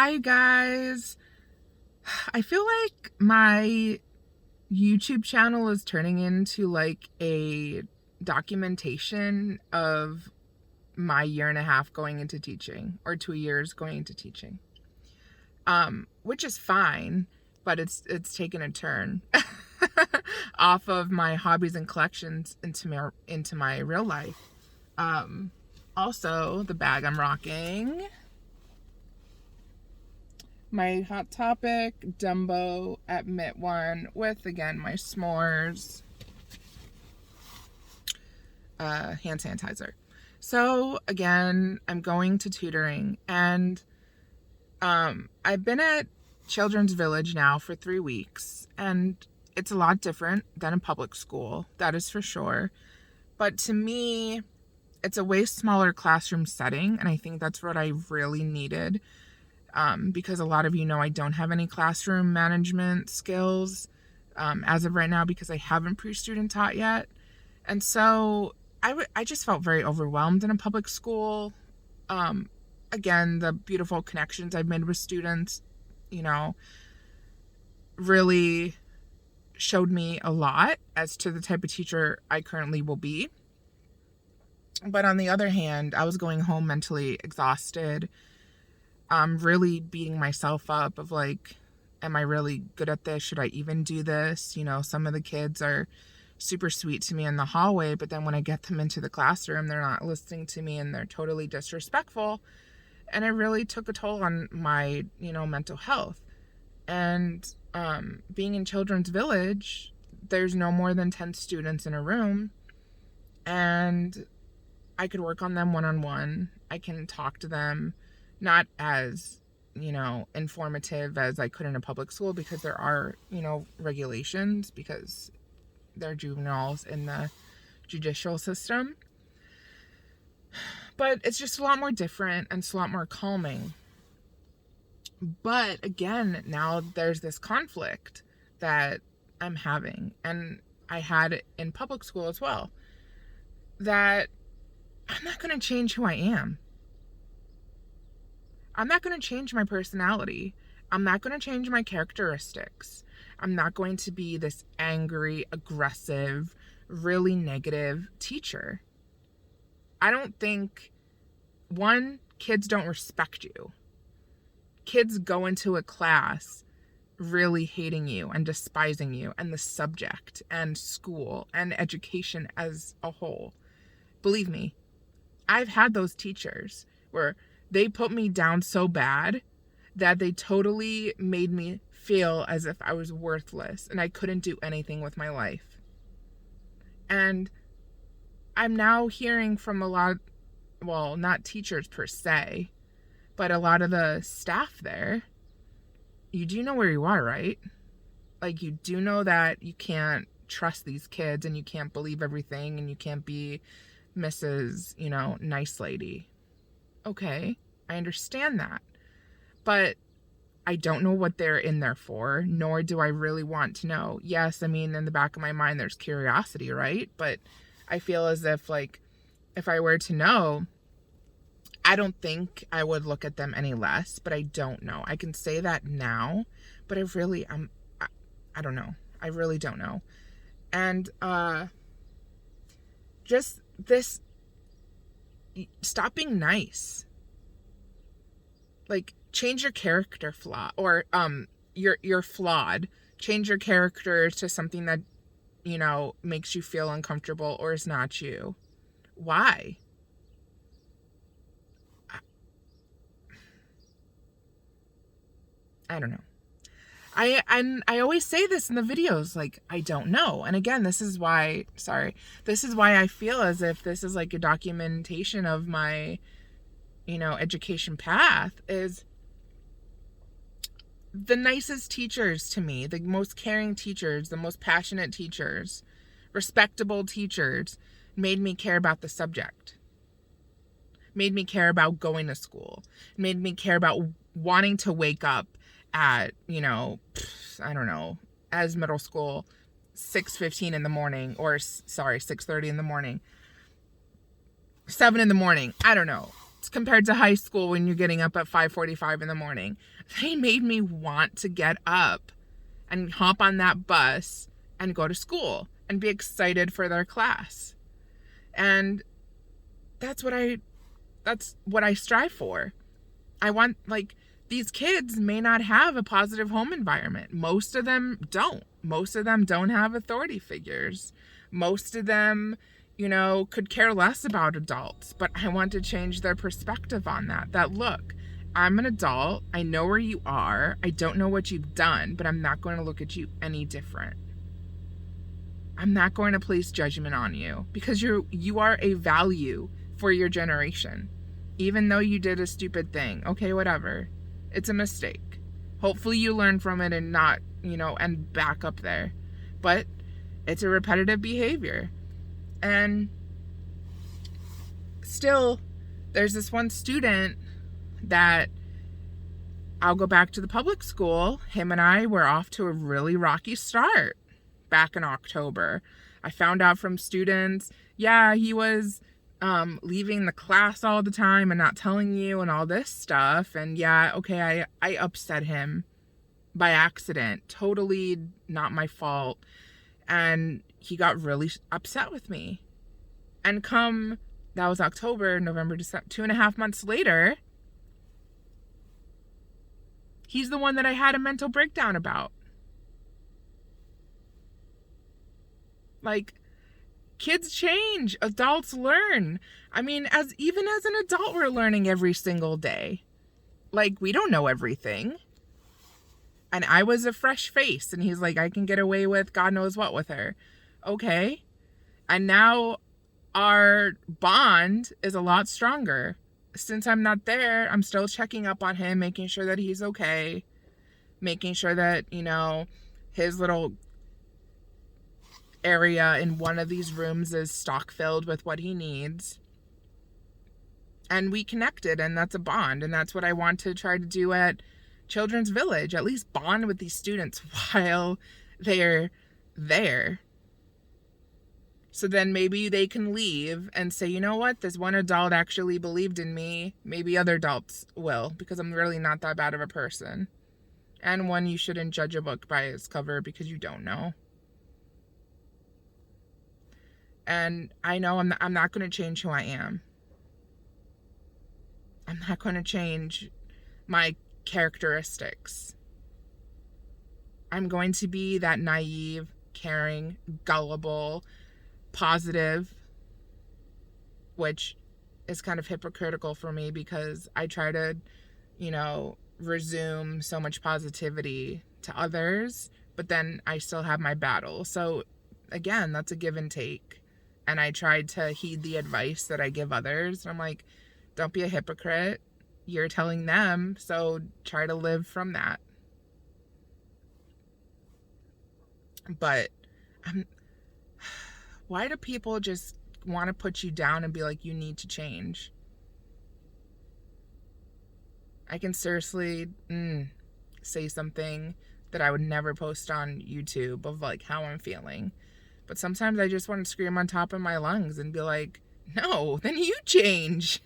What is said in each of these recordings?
Hi guys. I feel like my YouTube channel is turning into like a documentation of my year and a half going into teaching, or 2 years going into teaching. Which is fine, but it's taken a turn off of my hobbies and collections into my real life. Also, the bag I'm rocking, my Hot Topic Dumbo at Mit One with, again, my s'mores hand sanitizer. So again, I'm going to tutoring, and I've been at Children's Village now for 3 weeks, and it's a lot different than a public school, that is for sure. But to me, it's a way smaller classroom setting, and I think that's what I really needed. Because a lot of you know I don't have any classroom management skills as of right now, because I haven't pre-student taught yet. And so I just felt very overwhelmed in a public school. Again, the beautiful connections I've made with students, really showed me a lot as to the type of teacher I currently will be. But on the other hand, I was going home mentally exhausted, really beating myself up of like, am I really good at this? Should I even do this? Some of the kids are super sweet to me in the hallway, but then when I get them into the classroom, they're not listening to me and they're totally disrespectful. And it really took a toll on my, mental health. And being in Children's Village, there's no more than 10 students in a room, and I could work on them one-on-one. I can talk to them, not as, informative as I could in a public school, because there are, regulations, because they're juveniles in the judicial system. But it's just a lot more different, and it's a lot more calming. But again, now there's this conflict that I'm having, and I had it in public school as well, that I'm not going to change who I am. I'm not going to change my personality. I'm not going to change my characteristics. I'm not going to be this angry, aggressive, really negative teacher. I don't think, one, kids don't respect you. Kids go into a class really hating you and despising you and the subject and school and education as a whole. Believe me, I've had those teachers where they put me down so bad that they totally made me feel as if I was worthless and I couldn't do anything with my life. And I'm now hearing from a lot, well, not teachers per se, but a lot of the staff there. You do know where you are, right? Like, you do know that you can't trust these kids, and you can't believe everything, and you can't be Mrs., nice lady. Okay, I understand that. But I don't know what they're in there for, nor do I really want to know. Yes, I mean, in the back of my mind, there's curiosity, right? But I feel as if, like, if I were to know, I don't think I would look at them any less, but I don't know. I can say that now, but I don't know. I really don't know. And just this, stop being nice. Like, change your character flaw, or you're flawed. Change your character to something that, makes you feel uncomfortable or is not you. Why? I don't know. I always say this in the videos, like, I don't know. And again, this is why I feel as if this is like a documentation of my, education path, is the nicest teachers to me, the most caring teachers, the most passionate teachers, respectable teachers, made me care about the subject, made me care about going to school, made me care about wanting to wake up at, I don't know, as middle school, 6:15 in the morning, or 6:30 in the morning, 7 in the morning. I don't know. compared to high school when you're getting up at 5:45 in the morning. They made me want to get up and hop on that bus and go to school and be excited for their class. And that's what I strive for. I want, like, these kids may not have a positive home environment. Most of them don't. Most of them don't have authority figures. Most of them, could care less about adults. But I want to change their perspective on that. That, look, I'm an adult. I know where you are. I don't know what you've done, but I'm not going to look at you any different. I'm not going to place judgment on you because you are a value for your generation. Even though you did a stupid thing. Okay, whatever. It's a mistake. Hopefully you learn from it and not, end back up there. But it's a repetitive behavior. And still, there's this one student that I'll go back to the public school. Him and I were off to a really rocky start back in October. I found out from students, he was leaving the class all the time and not telling you and all this stuff. And I upset him by accident. Totally not my fault. And he got really upset with me. And that was October, November, December, 2.5 months later, he's the one that I had a mental breakdown about. Like, kids change, adults learn. I mean, even as an adult, we're learning every single day. Like, we don't know everything. And I was a fresh face, and he's like, I can get away with God knows what with her. Okay. And now our bond is a lot stronger. Since I'm not there, I'm still checking up on him, making sure that he's okay, making sure that, his little area in one of these rooms is stock filled with what he needs. And we connected, and that's a bond. And that's what I want to try to do at Children's Village, at least bond with these students while they're there. So then maybe they can leave and say, you know what, this one adult actually believed in me. Maybe other adults will, because I'm really not that bad of a person. And one, you shouldn't judge a book by its cover because you don't know. And I know I'm not going to change who I am. I'm not going to change my characteristics. I'm going to be that naive, caring, gullible, positive, which is kind of hypocritical for me because I try to, resume so much positivity to others, but then I still have my battle. So again, that's a give and take. And I tried to heed the advice that I give others. I'm like, don't be a hypocrite. You're telling them, so try to live from that. But why do people just want to put you down and be like, you need to change? I can seriously say something that I would never post on YouTube of like how I'm feeling. But sometimes I just want to scream on top of my lungs and be like, no, then you change.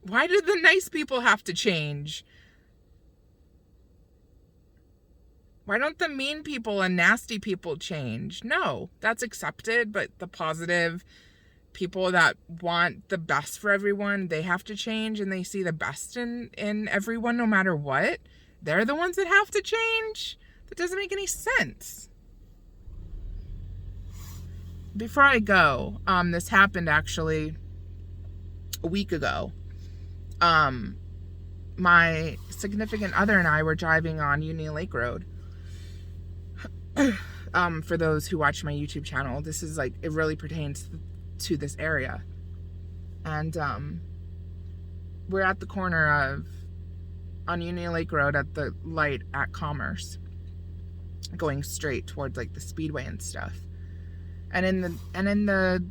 Why do the nice people have to change? Why don't the mean people and nasty people change? No, that's accepted, but the positive people that want the best for everyone, they have to change, and they see the best in everyone no matter what. They're the ones that have to change? That doesn't make any sense. Before I go, this happened actually a week ago. My significant other and I were driving on Union Lake Road. For those who watch my YouTube channel, this is like, it really pertains to this area. And we're at the corner on Union Lake Road at the light at Commerce, going straight towards like the speedway and stuff. And in the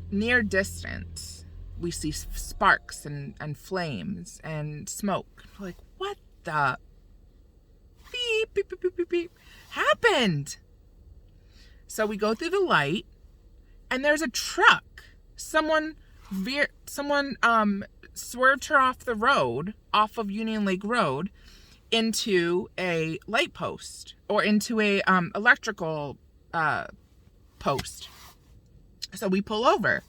near distance, we see sparks and flames and smoke. We're like, what the beep, beep, beep, beep, beep, beep happened? So we go through the light, and there's a truck. Someone someone swerved her off the road, off of Union Lake Road, into a light post or into a electrical post. So we pull over.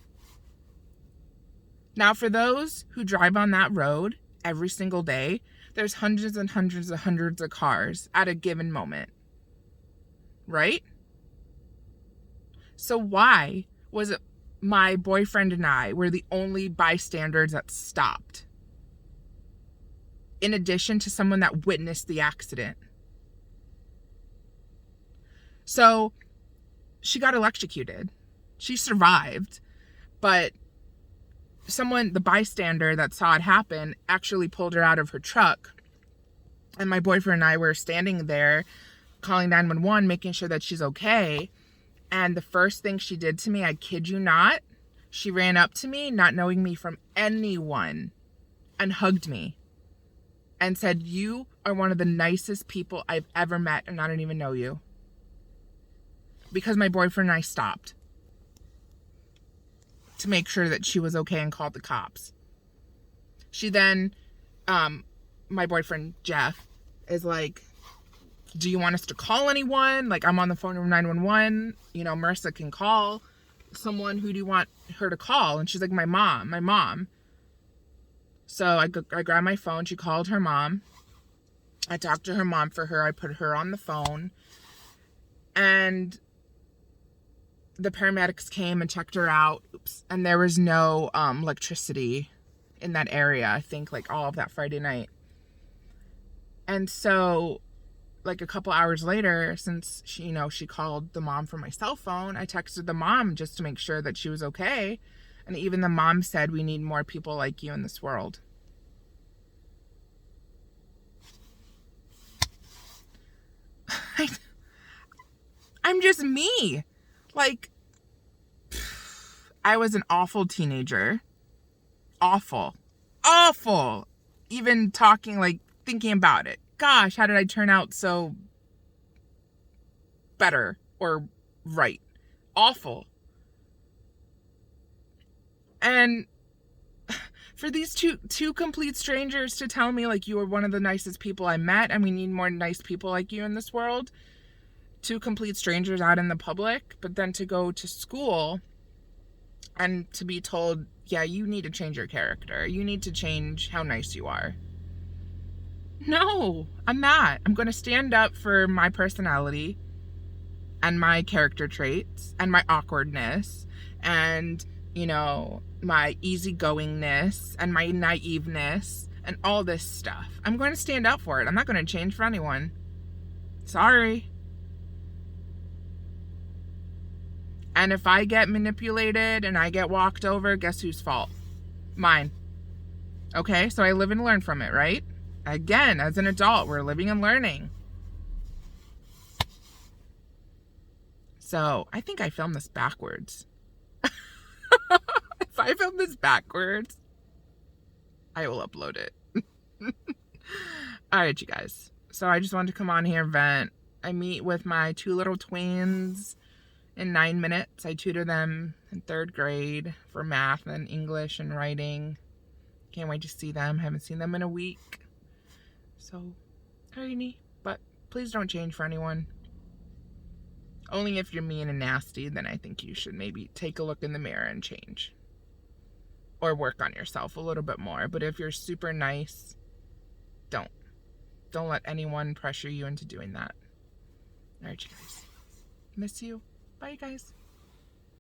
Now, for those who drive on that road every single day, there's hundreds and hundreds and hundreds of cars at a given moment, right? So why was it my boyfriend and I were the only bystanders that stopped, in addition to someone that witnessed the accident? So she got electrocuted. She survived, but the bystander that saw it happen, actually pulled her out of her truck. And my boyfriend and I were standing there calling 911, making sure that she's okay. And the first thing she did to me, I kid you not, she ran up to me, not knowing me from anyone, and hugged me and said, "You are one of the nicest people I've ever met, and I don't even know you." Because my boyfriend and I stopped to make sure that she was okay and called the cops. She then, my boyfriend Jeff is like, "Do you want us to call anyone? Like, I'm on the phone with 911. Marissa can call someone. Who do you want her to call?" And she's like, my mom. So I grabbed my phone. She called her mom. I talked to her mom for her. I put her on the phone. And the paramedics came and checked her out. Oops. And there was no electricity in that area, I think, like all of that Friday night. And so, like a couple hours later, since she called the mom from my cell phone, I texted the mom just to make sure that she was okay. And even the mom said, "We need more people like you in this world." I'm just me. Like, I was an awful teenager. Awful. Even thinking about it. Gosh, how did I turn out so better or right? Awful. And for these two complete strangers to tell me, like, "You are one of the nicest people I met, and we need more nice people like you in this world." Two complete strangers out in the public, but then to go to school and to be told, "Yeah, you need to change your character. You need to change how nice you are." No, I'm not. I'm going to stand up for my personality and my character traits and my awkwardness and, my easygoingness and my naiveness and all this stuff. I'm going to stand up for it. I'm not going to change for anyone. Sorry. And if I get manipulated and I get walked over, guess whose fault? Mine. Okay, so I live and learn from it, right? Again, as an adult, we're living and learning. So I think I filmed this backwards. If I film this backwards, I will upload it. All right, you guys. So I just wanted to come on here and vent. I meet with my two little twins in 9 minutes. I tutor them in 3rd grade for math and English and writing. Can't wait to see them. Haven't seen them in a week. So, alrighty. But please don't change for anyone. Only if you're mean and nasty, then I think you should maybe take a look in the mirror and change. Or work on yourself a little bit more. But if you're super nice, don't. Don't let anyone pressure you into doing that. Alright, you guys. Miss you. Bye, you guys.